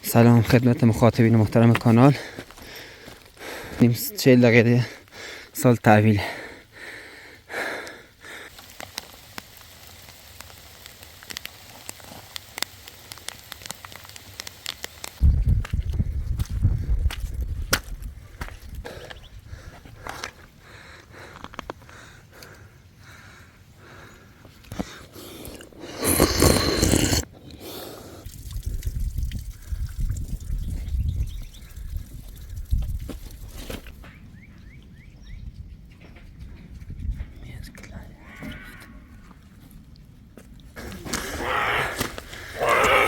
سلام خدمت مخاطبین محترم کانال. 40 دقیقه سال تحویل.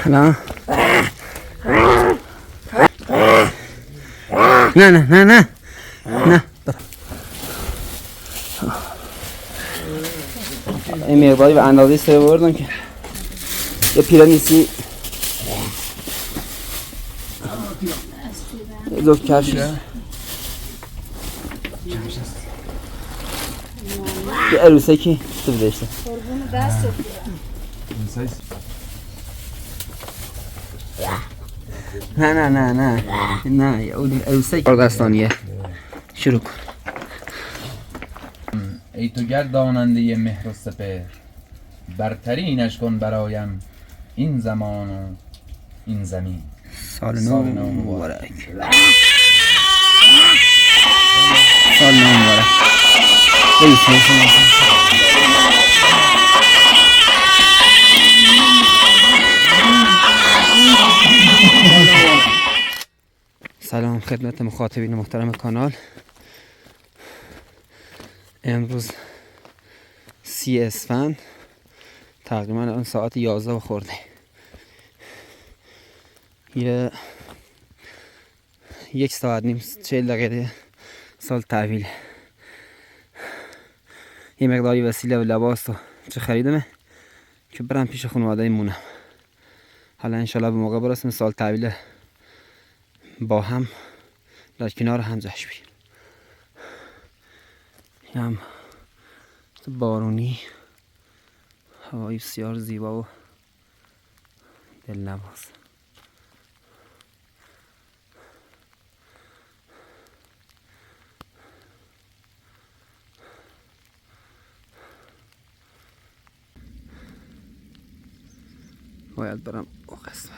نه نه نه نه نه نه این مقداری به اندازه سر بردم که یه پیرانیسی یه دو کفش یه عروسکی تو بدهشته نه نه نه نه نه اون عروسک دستانیه. شروع کن. ای تو گرداننده مهر و سپهر، برترینش کن برایم این زمان و این زمین. سال نو مبارک. سال نو مبارک. سلام خدمت مخاطبین محترم کانال. امروز 30 اسفند، تقریبا الان ساعت 11 خورده. یک ساعت نیم 40 دقیقه سال تحویل. یه مقداری وسیله و لباس و چه خریدمه که برم پیش خانواده مونم. حالا انشالله به موقع برسیم سال تحویل با هم در کنار هم جشن بگیریم. هم بارونی، هوای بسیار زیبا و دلنواز. باید برم او قسمت.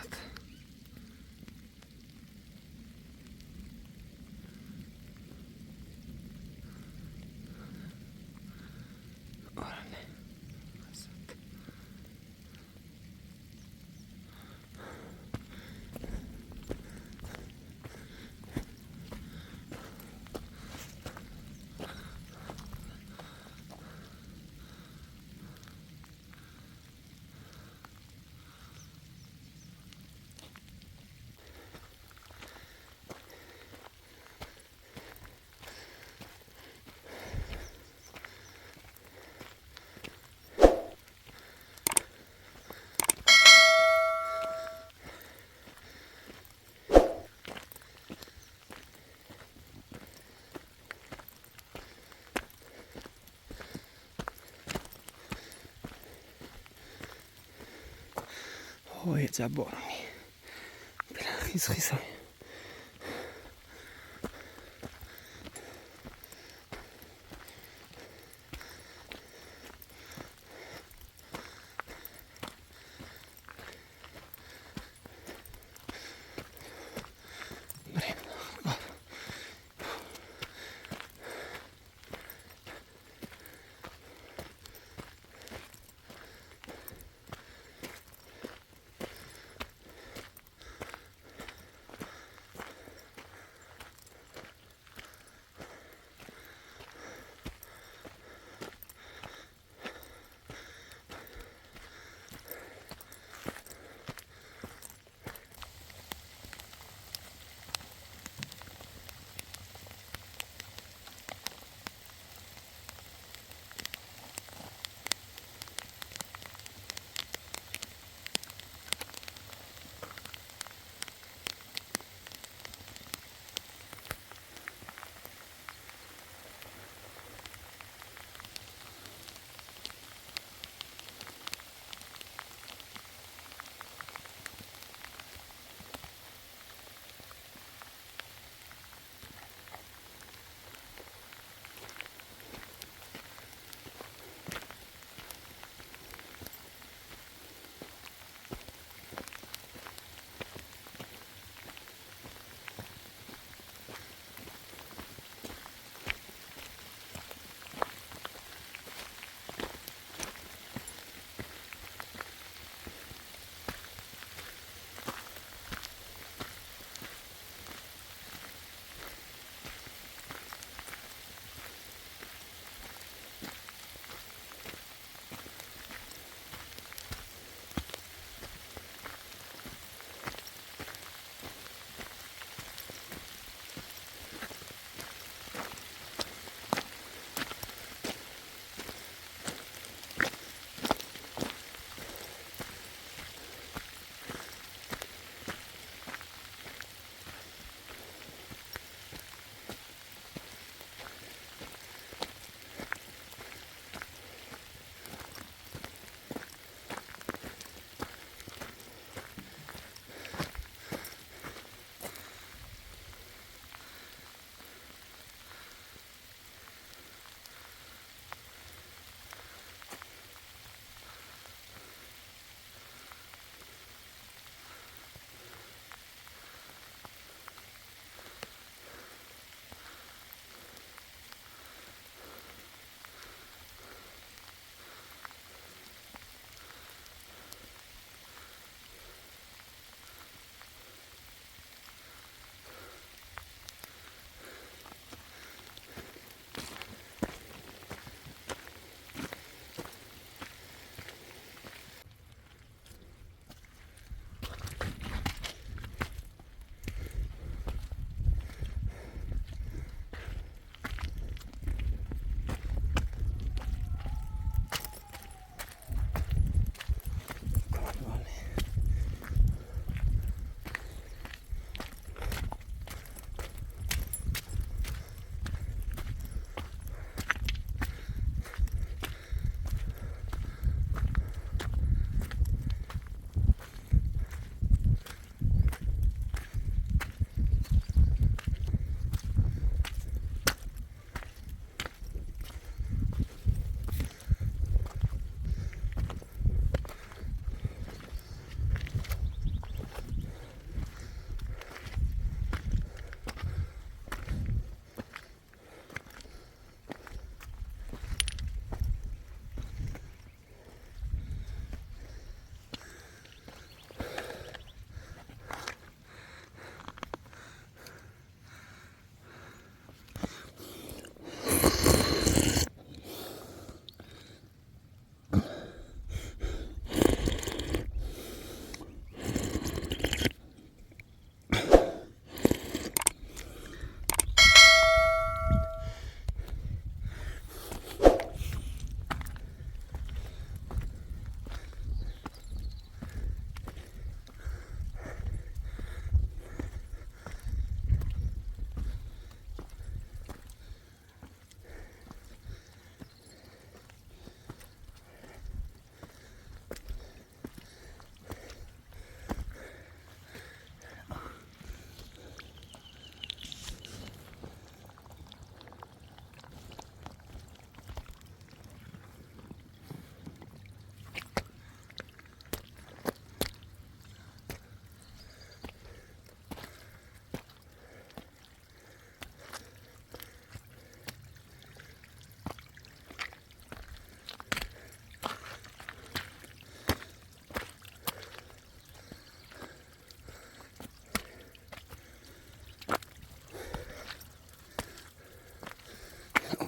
اوه عجب بارونی. خیز خیز های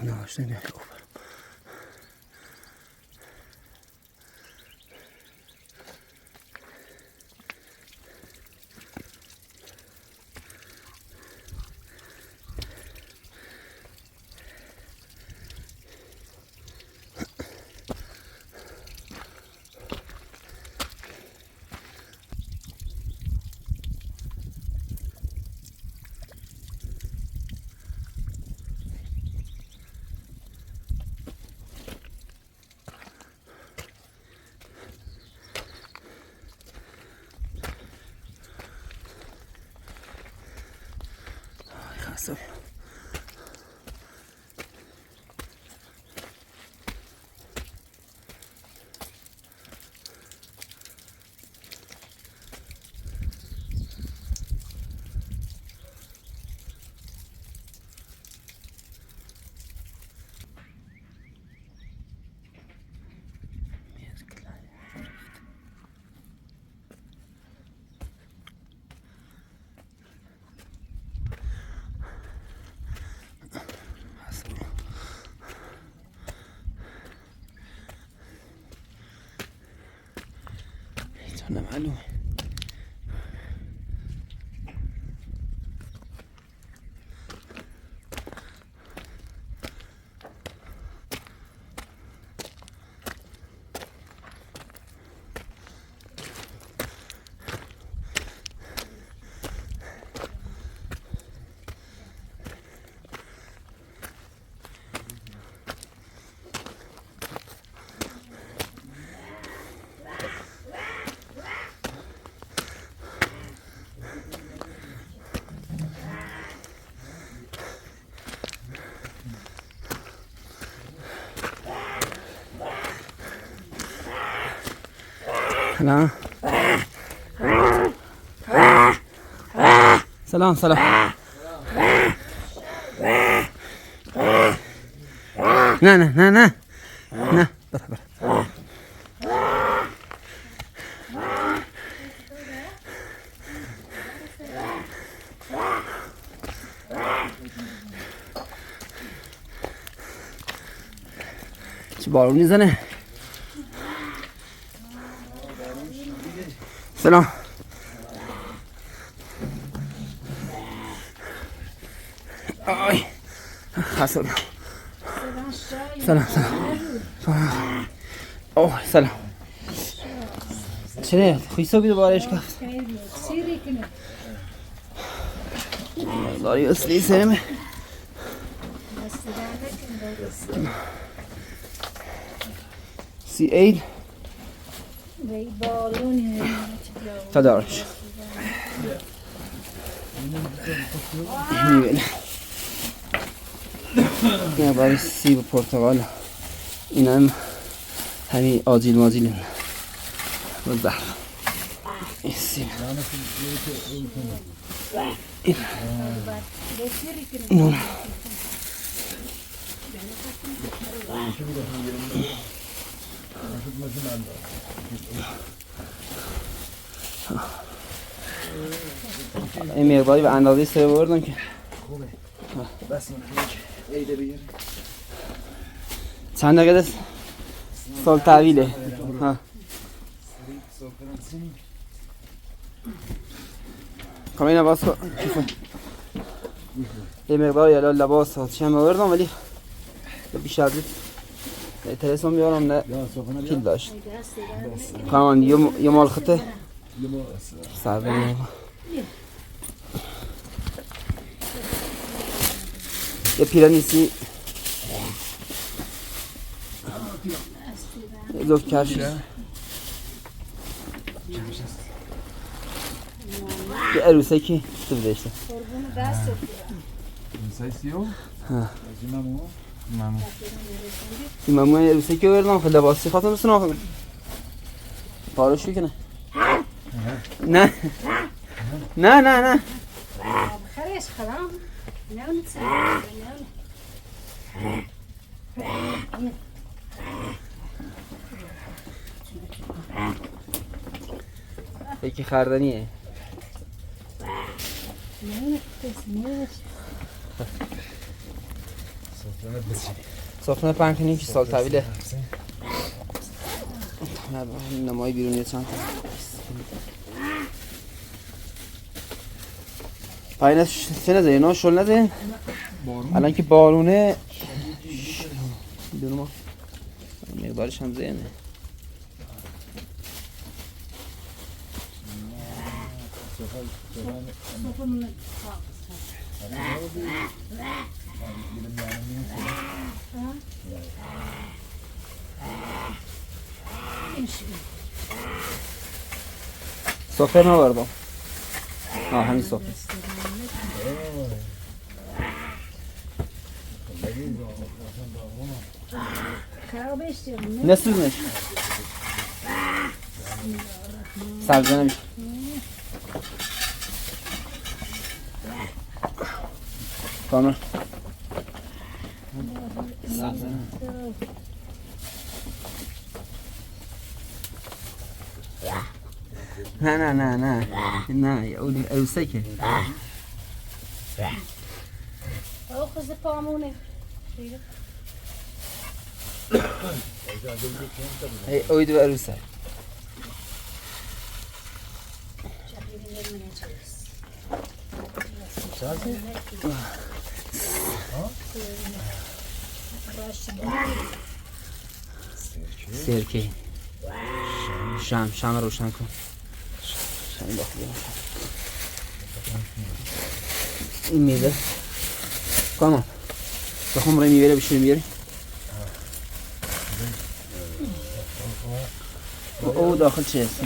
نهاشته میاد اوپر. خسته معلومه. سلام سلام. نه نه نه نه نه برو. چه بارون میزنه. سلام. آی خسته. سلام سلام. اوه سلام. چرا خویسو بیدو بارش کفت داری اصلی سرمه C8 تا دارش میبینه نه برای سیب و پرتقال این هم همین آجیل ماجیل و برف این سیب این این مقداری به اندازه سه بردم که خوبه. بس ایده بگیر. چند دقیقه سال تحویله. ها کاملا باز کن. یه مقداری الان لباس ها چند بردم ولی بیشتر بود. تلسون بیارم نه کیل داشت. کامان یه مال خطه سر بگیرم. یه پیرانیسی یه زفت کفش یه عروسه که تو بدهشته عروسه سیو؟ ها مامو این مامو یه عروسه که بردم خیلی لباسی خواستم بسن آخه پاروش بکنه نه نه نه نه خلاص خلاص یکی خردنیه سفره پنج کنیم که سال طویله نمای بیرونی چند تا پایین چه نزدین؟ نه شل نزدین؟ الان که بارونه بیرون مقدارش هم زینه سفره نواردم همین سفره نسوزنش سبزه نمیشه کامل سبزه نه اوسه که خز پامونه اوید و عروسه سرکه شم روشن کن شم داخلی این میوه کاما بخوام روی میوه رو بشوری میاری او داخل چه هست؟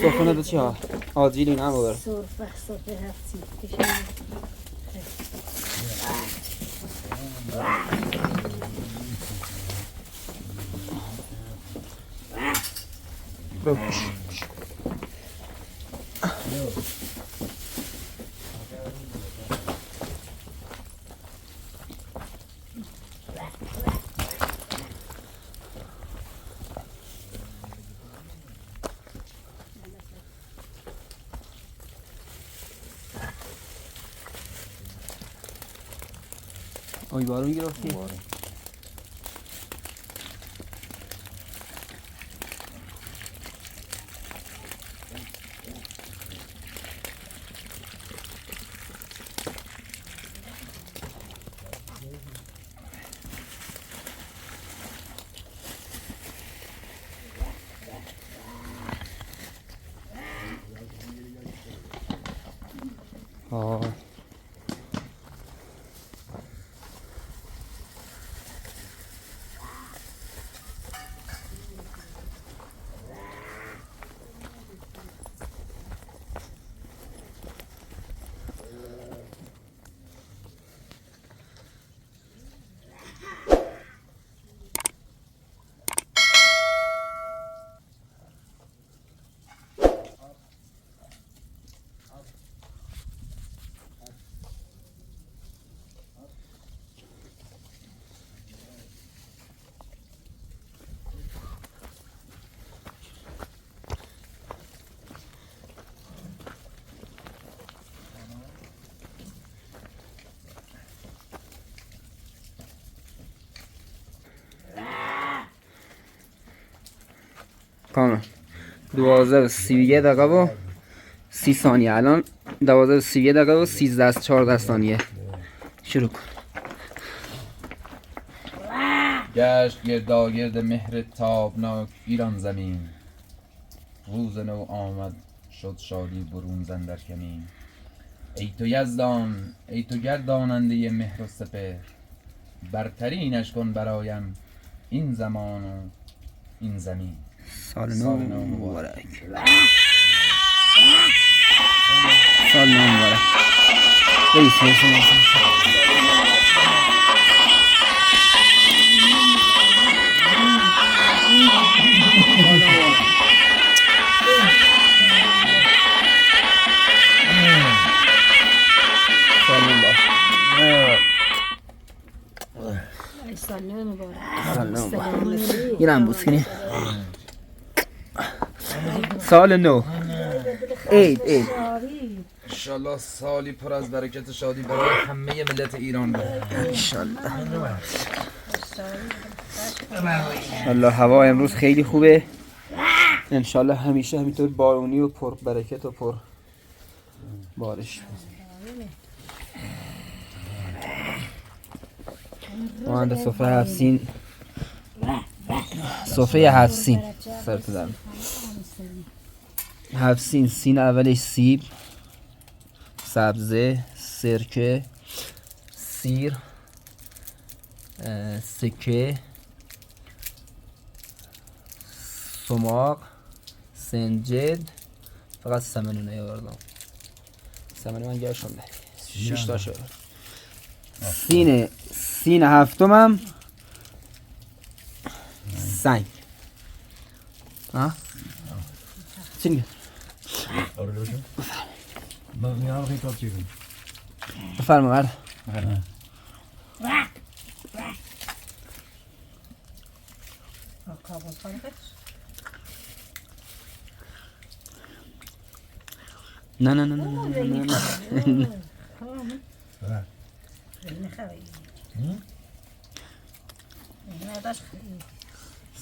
سفره دو چی ها؟ آجیل این هم ببر سرفه هفتی بپوش اوی بارون گرفتی؟ کامل 12:31 دقیقه و 30 ثانیه. الان 12:31 دقیقه و 13-14 ثانیه. شروع کن. گشت گرداگرد مهر تابناک ایران زمین، روز نو آمد شد شادی برون زندر کمین. ای تو یزدان، ای تو گرداننده مهر و سپهر، برترینش کن برایم این زمان و این زمین. سال نو مبارک. سال نو مبارک. سال نو مبارک. سال نو مبارک. یه لم بوس کنی. سال نو. عید عید. انشالله سالی پر از برکت شادی برای همه ملت ایران باشه. انشالله. الله هوا امروز خیلی خوبه. انشالله همیشه همینطور بارونی و پر برکت و پر بارش. مانده سفره هفسین. سفره هفسین. سرت دارم. هفسین سین اولش سیب، سبزه، سرکه، سیر، سکه، سماق، سنجد، فقط سمنو نیاوردم. سمنو من گرشم ده 6 تا شد. سین هفتمم سنگ. ها؟ چی میگه؟ بفرما مرد. نه نه نه نه نه نه.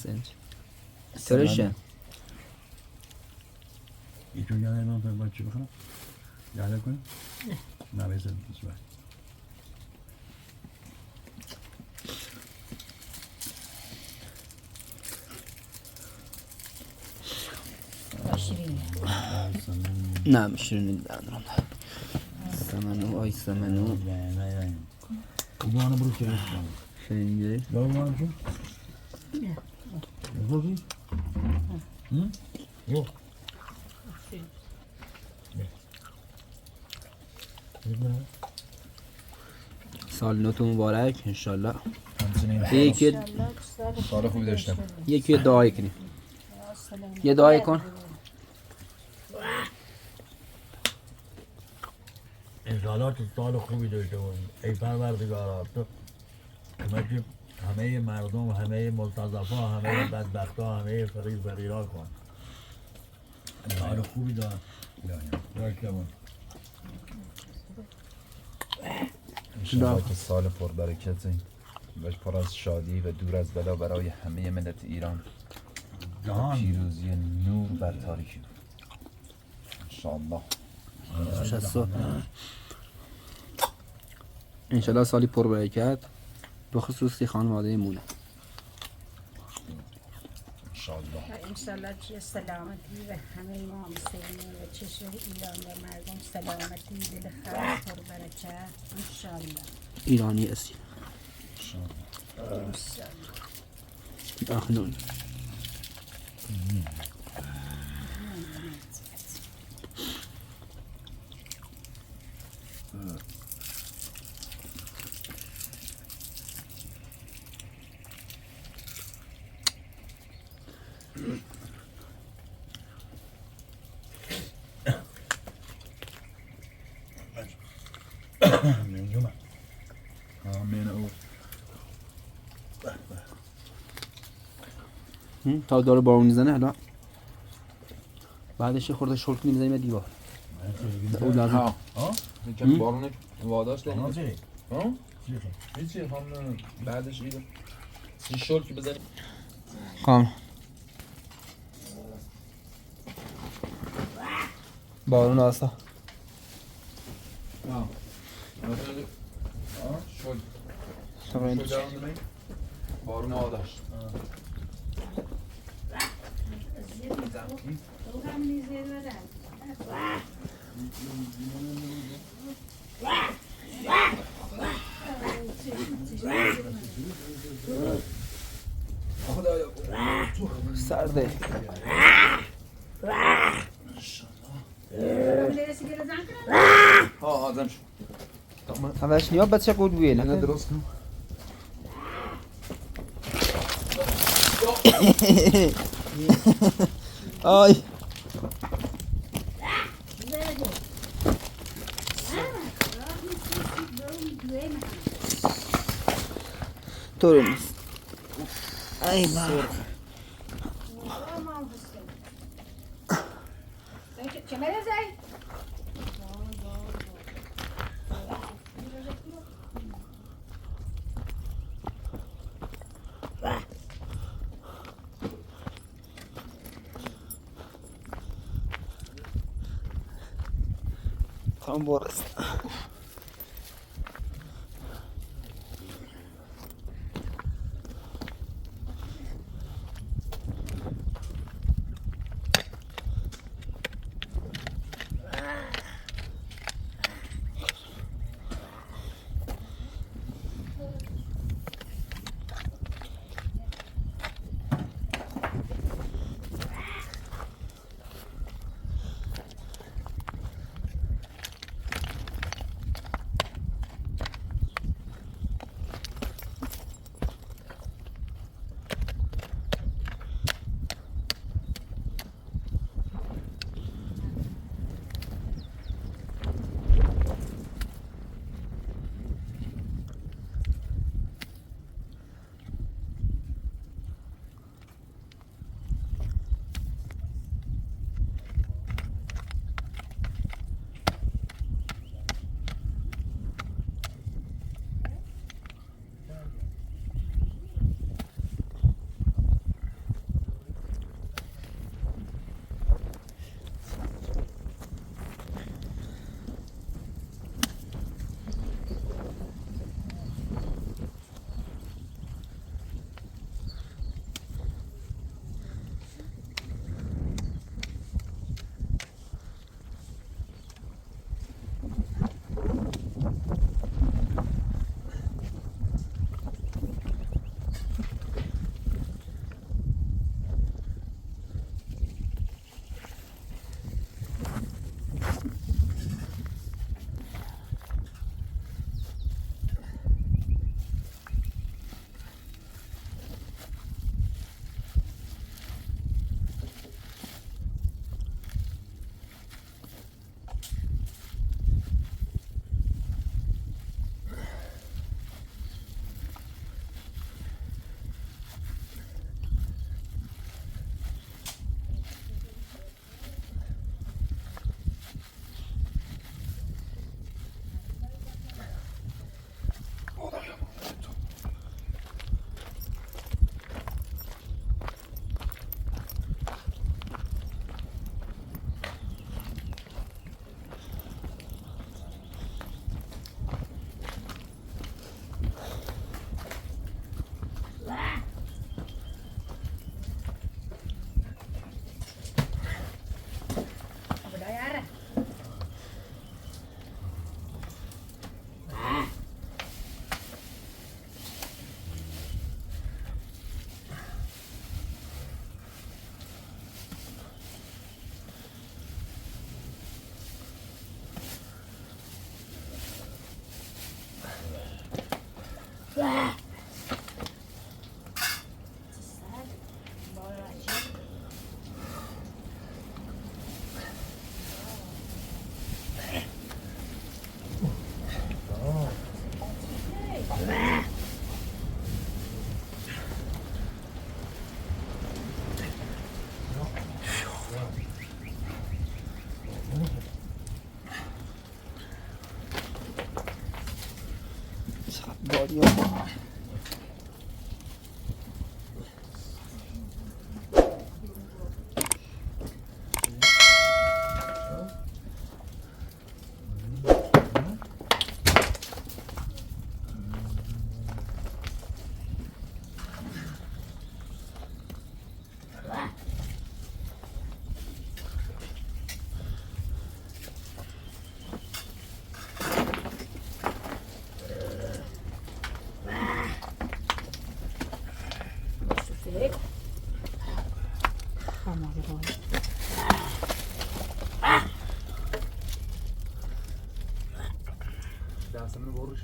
سنج. ترشه. ایتون یاد ایمان پر باید چی بخورم؟ یاد کنم؟ نه بیزد بسید. نه شیرینی ندارم. سمنو آی سمنو. کدوم برو که هستم. شنیده؟ دارم چون؟ نه. بخوری؟ یو. سال نوتون مبارک انشالله. یکی سال خوبی داشتم. یکی دعای کنیم. یه دعای کن. انشالله تو سال خوبی داشته باشیم. ای پروردگارا تو کمک همه مردم، همه مستضعفا، همه بدبختا، همه فقیرها کن. سال خوبی دار. انشالله که سال پربرکتی و پر از شادی و دور از بلا برای همه ملت ایران. پیروزی نور بر تاریکی. انشالله. انشالله سالی پر برکت به خصوص خانواده مونه. انشالله که سلامتی و همه ما مسلمین و چشم ایران و مردم سلامتی دل خیر پر برکت انشالله. ایرانی اصیل. انشالله. اخنون. آمین او. تا داره بارون میزنه حالا بعدش یه خورده شلک میزنیم دیوار. او لازم. یکم بارون واداش داریم. ها؟ چی؟ هم بعدش ایده. سی شلک بزنیم. کام. بارون آسا. شلک. بارون آداش. سرده. ها آدم شو. اولش نیا بچه قول بویه نه درست کن. آی طور نیست. ای بابا Kemere zey. Tam bu arası. Yok. Dersini vuruş.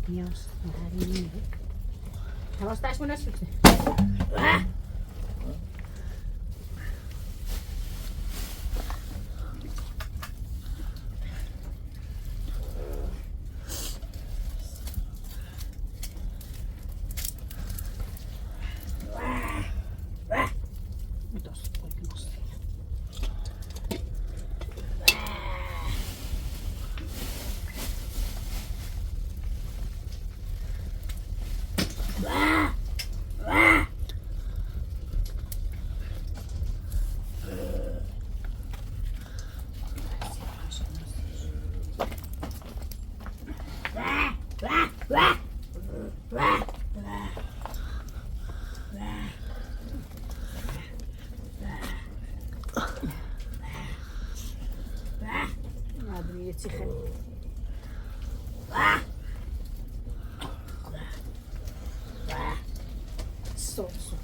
Dios, madre mía. ¿Cómo estás? Buenas noches. یه چی خیلی صبح صبح